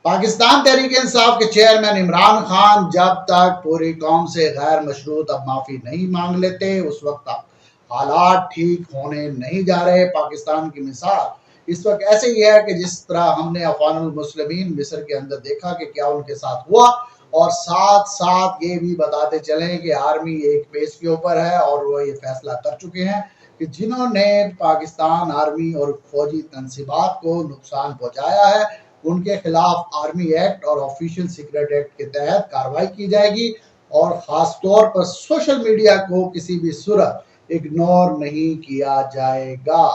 पाकिस्तान तहरीक इंसाफ के चेयरमैन इमरान खान जब तक पूरी कौम से गैर मशरूत अब माफी नहीं मांग लेते उस वक्त तक हालात ठीक होने नहीं जा रहे। पाकिस्तान की मिसाल इस वक्त ऐसे ही है कि जिस तरह हमने अफ़गानुल मुस्लिमीन मिस्र के अंदर देखा कि क्या उनके साथ हुआ, और साथ साथ ये भी बताते चलें कि आर्मी एक पेज के ऊपर है और वो ये फैसला कर चुके हैं कि जिन्होंने पाकिस्तान आर्मी और फौजी तनसीबात को नुकसान पहुंचाया है उनके खिलाफ आर्मी एक्ट और ऑफिशियल सीक्रेट एक्ट के तहत कार्रवाई की जाएगी, और ख़ास तौर पर सोशल मीडिया को किसी भी सूरत इग्नोर नहीं किया जाएगा।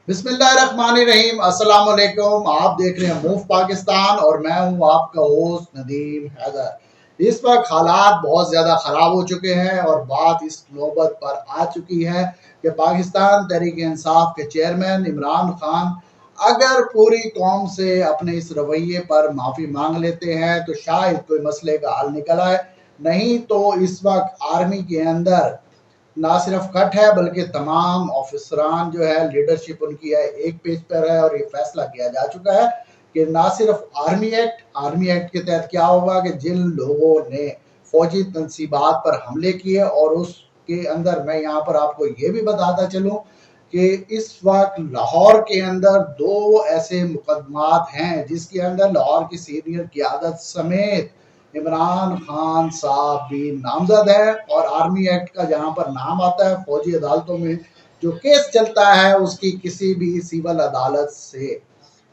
बिस्मिल्लाहिर्रहमानिर्रहीम, अस्सलाम वालेकुम। आप देख रहे हैं मूव पाकिस्तान और मैं हूं आपका होस्ट नदीम हैदर। इस वक्त हालात बहुत ज़्यादा ख़राब हो चुके हैं और बात इस नौबत पर आ चुकी है कि पाकिस्तान तहरीक इंसाफ के चेयरमैन इमरान खान अगर पूरी कौम से अपने इस रवैये पर माफ़ी मांग लेते हैं तो शायद कोई मसले का हल निकल आए, नहीं तो इस वक्त आर्मी के अंदर ना सिर्फ कट है बल्कि तमाम ऑफिसरान जो है लीडरशिप उनकी है एक पेज पर है, और ये फैसला किया जा चुका है कि ना सिर्फ आर्मी एक्ट के तहत क्या होगा कि जिन लोगों ने फौजी तनसीबात पर हमले किए, और उसके अंदर मैं यहाँ पर आपको ये भी बताता चलूँ कि इस वक्त लाहौर के अंदर दो ऐसे मुकदमात हैं जिसके अंदर लाहौर की सीनियर क़यादत समेत इमरान खान साहब भी नामजद है, और आर्मी एक्ट का जहां पर नाम आता है फौजी अदालतों में जो केस चलता है उसकी किसी भी सिविल अदालत से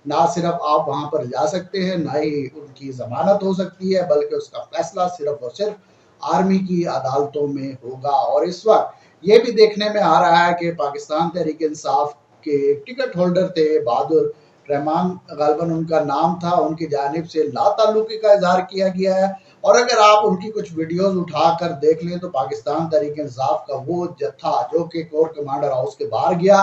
ना सिर्फ आप वहां पर जा सकते हैं ना ही उनकी जमानत हो सकती है, बल्कि उसका फैसला सिर्फ और सिर्फ आर्मी की अदालतों में होगा। और इस वक्त ये भी देखने में आ रहा है कि पाकिस्तान तहरीक इंसाफ के टिकट होल्डर थे बहादुर रहमान, गालिबन उनका नाम था, उनकी जानिब से लाताल्लुकी का इजहार किया गया है। और अगर आप उनकी कुछ वीडियोस उठाकर देख लें तो पाकिस्तान तहरीक इंसाफ का वो जत्था जो कि कोर कमांडर हाउस के बाहर गया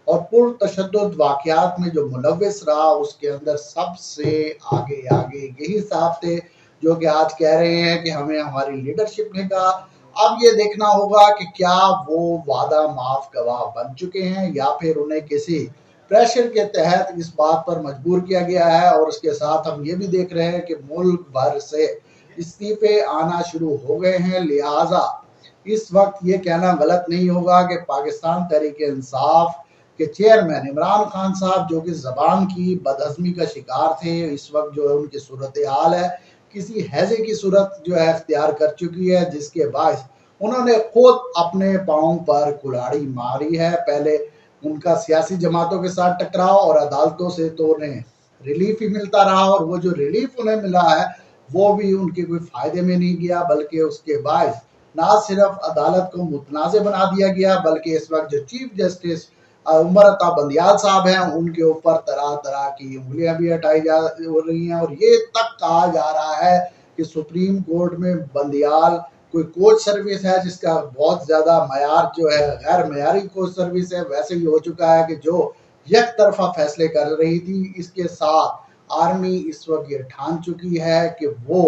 और पुरतशद्दुद वाक़यात में जो मुलव्विस रहा उसके अंदर सबसे आगे आगे यही साहब थे जो कि आज कह रहे हैं कि हमें हमारी लीडरशिप ने कहा। अब ये देखना होगा कि क्या वो वादा माफ गवाह बन चुके हैं या फिर उन्हें किसी प्रेशर के तहत इस बात पर मजबूर किया गया है। और उसके साथ हम ये भी देख रहे हैं कि मुल्क भर से इस्तीफे आना शुरू हो गए हैं, लिहाजा इस वक्त ये कहना गलत नहीं होगा कि पाकिस्तान तहरीक इंसाफ के चेयरमैन इमरान खान साहब जो कि जबान की बदहजमी का शिकार थे, इस वक्त जो है उनकी सूरत हाल है किसी हैजे की सूरत जो है इख्तियार कर चुकी है, जिसके बायस उन्होंने खुद अपने पाँव पर कुल्हाड़ी मारी है। पहले उनका सियासी जमातों के साथ टकराव और अदालतों से तो उन्हें रिलीफ ही मिलता रहा, और वो जो रिलीफ उन्हें मिला है वो भी उनके कोई फायदे में नहीं गया, बल्कि उसके बायस ना सिर्फ अदालत को मुतनाज़ बना दिया गया बल्कि इस वक्त जो चीफ जस्टिस उमर अता बंदियाल साहब हैं उनके ऊपर तरह तरह की उंगलियां भी हटाई जा हो रही हैं। और ये तक कहा जा रहा है कि सुप्रीम कोर्ट में बंदियाल कोई कोच सर्विस है जिसका बहुत ज़्यादा मयार जो है गैर मयारी कोच सर्विस है, वैसे ही हो चुका है कि जो एक तरफा फैसले कर रही थी। इसके साथ आर्मी इस वक्त ये ठान चुकी है कि वो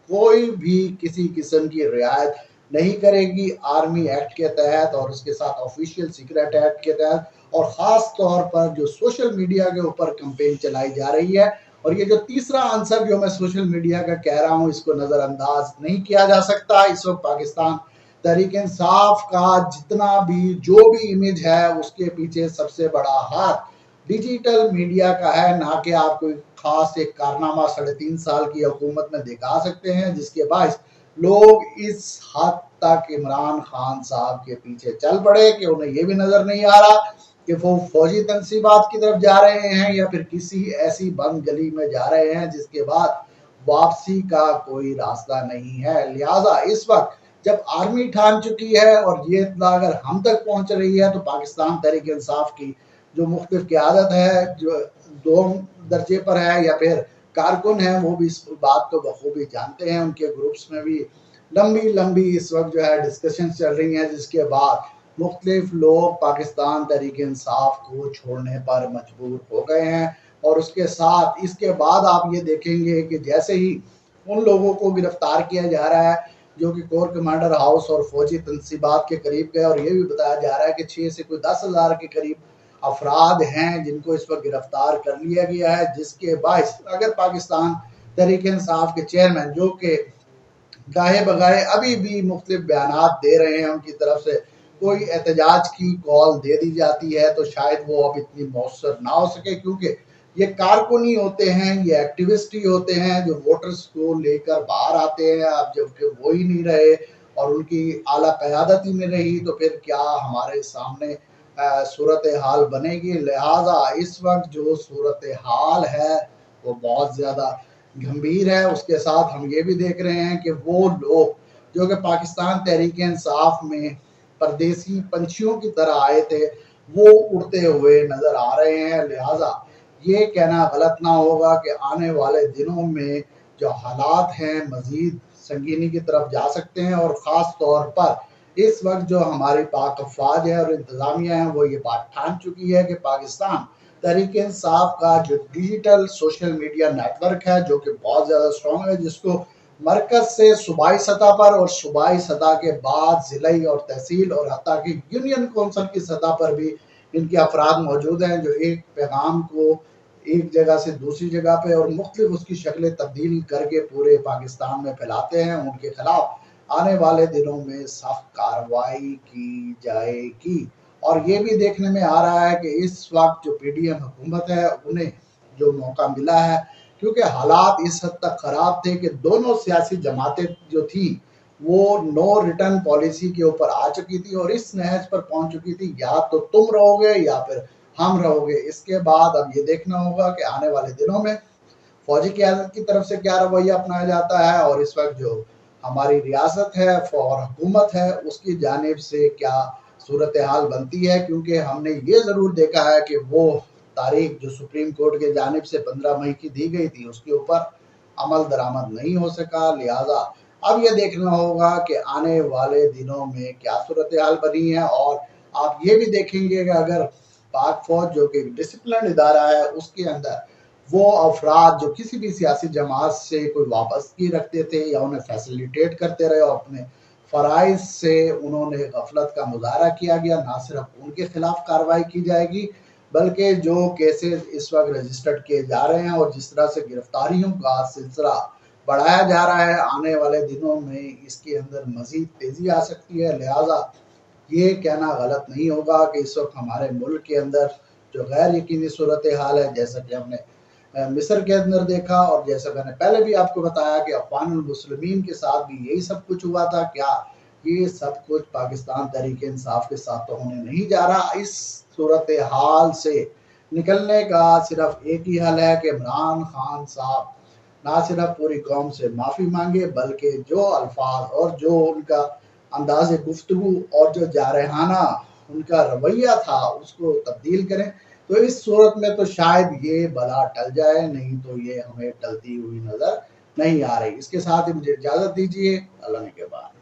कोई भी किसी किस्म की रियायत नहीं करेगी आर्मी एक्ट के तहत और उसके साथ ऑफिशियल सीक्रेट एक्ट के तहत, और ख़ास तौर पर जो सोशल मीडिया के ऊपर कैंपेन चलाई जा रही है। और ये जो तीसरा आंसर जो मैं सोशल मीडिया का कह रहा हूँ इसको नज़रअंदाज नहीं किया जा सकता। इस वक्त पाकिस्तान तहरीक इंसाफ का जितना भी जो भी इमेज है उसके पीछे सबसे बड़ा हाथ डिजिटल मीडिया का है, ना कि आप कोई खास एक कारनामा 3.5 साल की हुकूमत में दिखा सकते हैं जिसके बायस लोग इस हद तक इमरान खान साहब के पीछे चल पड़े कि उन्हें यह भी नजर नहीं आ रहा कि वो फौजी तनसीबात की तरफ जा रहे हैं या फिर किसी ऐसी बंद गली में जा रहे हैं जिसके बाद वापसी का कोई रास्ता नहीं है। लिहाजा इस वक्त जब आर्मी ठान चुकी है और ये इत्तला अगर हम तक पहुंच रही है तो पाकिस्तान तहरीक इंसाफ की जो मुख्तलिफ क़यादत है जो दो दर्जे पर है या फिर कारकुन हैं वो भी इस बात को बखूबी जानते हैं। उनके ग्रुप्स में भी लंबी लंबी इस वक्त जो है डिस्कशन चल रही हैं जिसके बाद मुख्तलिफ लोग पाकिस्तान तहरीक इंसाफ को छोड़ने पर मजबूर हो गए हैं। और उसके साथ इसके बाद आप ये देखेंगे कि जैसे ही उन लोगों को गिरफ्तार किया जा रहा है जो कि कोर कमांडर हाउस और फौजी तनसीबात के करीब गए, और ये भी बताया जा रहा है कि 6 से कोई 10,000 के करीब افراد ہیں جن کو اس وقت گرفتار کر لیا گیا ہے، جس کے باعث اگر پاکستان تحریک انصاف کے چیئرمین جو کہ گاہے بگاہے ابھی بھی مختلف بیانات دے رہے ہیں، ان کی طرف سے کوئی احتجاج کی کال دے دی جاتی ہے تو شاید وہ اب اتنی مؤثر نہ ہو سکے، کیونکہ یہ کارکن ہی ہوتے ہیں، یہ ایکٹیوسٹ ہی ہوتے ہیں جو ووٹرز کو لے کر باہر آتے ہیں۔ اب جب کہ وہ ہی نہیں رہے اور ان کی اعلیٰ قیادت ہی نہیں رہی تو پھر کیا ہمارے سامنے صورتحال بنے گی۔ لہٰذا اس وقت جو صورتحال ہے وہ بہت زیادہ گھمبیر ہے۔ اس کے ساتھ ہم یہ بھی دیکھ رہے ہیں کہ وہ لوگ جو کہ پاکستان تحریک انصاف میں پردیسی پنچھیوں کی طرح آئے تھے وہ اڑتے ہوئے نظر آ رہے ہیں۔ لہٰذا یہ کہنا غلط نہ ہوگا کہ آنے والے دنوں میں جو حالات ہیں مزید سنگینی کی طرف جا سکتے ہیں، اور خاص طور پر اس وقت جو ہماری پاک افواج ہے اور انتظامیہ ہیں وہ یہ بات ٹھان چکی ہے کہ پاکستان تحریک انصاف کا جو digital social media network ہے جو کہ بہت زیادہ اسٹرانگ ہے، جس کو مرکز سے صوبائی سطح پر اور صوبائی سطح کے بعد ضلعی اور تحصیل اور حتیٰ کہ یونین کونسل کی سطح پر بھی ان کے افراد موجود ہیں جو ایک پیغام کو ایک جگہ سے دوسری جگہ پہ اور مختلف اس کی شکلیں تبدیل کر کے پورے پاکستان میں پھیلاتے ہیں۔ ان کے خلاف آنے والے دنوں میں سخت کارروائی کی جائے گی، اور یہ بھی دیکھنے میں آ رہا ہے کہ اس وقت جو پی ڈی ایم حکومت ہے انہیں جو موقع ملا ہے، کیونکہ حالات اس حد تک خراب تھے کہ دونوں سیاسی جماعتیں جو تھی وہ نو ریٹرن پالیسی کے اوپر آ چکی تھی اور اس نہج پر پہنچ چکی تھی یا تو تم رہو گے یا پھر ہم رہو گے۔ اس کے بعد اب یہ دیکھنا ہوگا کہ آنے والے دنوں میں فوجی قیادت کی طرف سے کیا رویہ اپنایا جاتا ہے، اور اس وقت جو ہماری ریاست ہے اور حکومت ہے اس کی جانب سے کیا صورتحال بنتی ہے، کیونکہ ہم نے یہ ضرور دیکھا ہے کہ وہ تاریخ جو سپریم کورٹ کے جانب سے 15 مئی کی دی گئی تھی اس کے اوپر عمل درآمد نہیں ہو سکا۔ لہٰذا اب یہ دیکھنا ہوگا کہ آنے والے دنوں میں کیا صورتحال بنی ہے، اور آپ یہ بھی دیکھیں گے کہ اگر پاک فوج جو کہ ڈسپلن ادارہ ہے اس کے اندر وہ افراد جو کسی بھی سیاسی جماعت سے کوئی وابستگی رکھتے تھے یا انہیں فیسیلیٹیٹ کرتے رہے اور اپنے فرائض سے انہوں نے غفلت کا مظاہرہ کیا گیا، نہ صرف ان کے خلاف کارروائی کی جائے گی بلکہ جو کیسز اس وقت رجسٹرڈ کیے جا رہے ہیں اور جس طرح سے گرفتاریوں کا سلسلہ بڑھایا جا رہا ہے آنے والے دنوں میں اس کے اندر مزید تیزی آ سکتی ہے۔ لہٰذا یہ کہنا غلط نہیں ہوگا کہ اس وقت ہمارے ملک کے اندر جو غیر یقینی صورتحال ہے، جیسا کہ ہم نے مصر کے اندر دیکھا اور جیسا میں نے پہلے بھی آپ کو بتایا کہ اخوان المسلمین کے ساتھ بھی یہی سب کچھ ہوا تھا، کیا یہ سب کچھ پاکستان تحریک انصاف کے ساتھ تو ہونے نہیں جا رہا۔ اس صورتحال سے نکلنے کا صرف ایک ہی حل ہے کہ عمران خان صاحب نہ صرف پوری قوم سے معافی مانگے بلکہ جو الفاظ اور جو ان کا انداز گفتگو اور جو جارحانہ ان کا رویہ تھا اس کو تبدیل کریں، تو اس صورت میں تو شاید یہ بلا ٹل جائے، نہیں تو یہ ہمیں ٹلتی ہوئی نظر نہیں آ رہی۔ اس کے ساتھ ہی مجھے اجازت دیجیے، اللہ نے کے بعد۔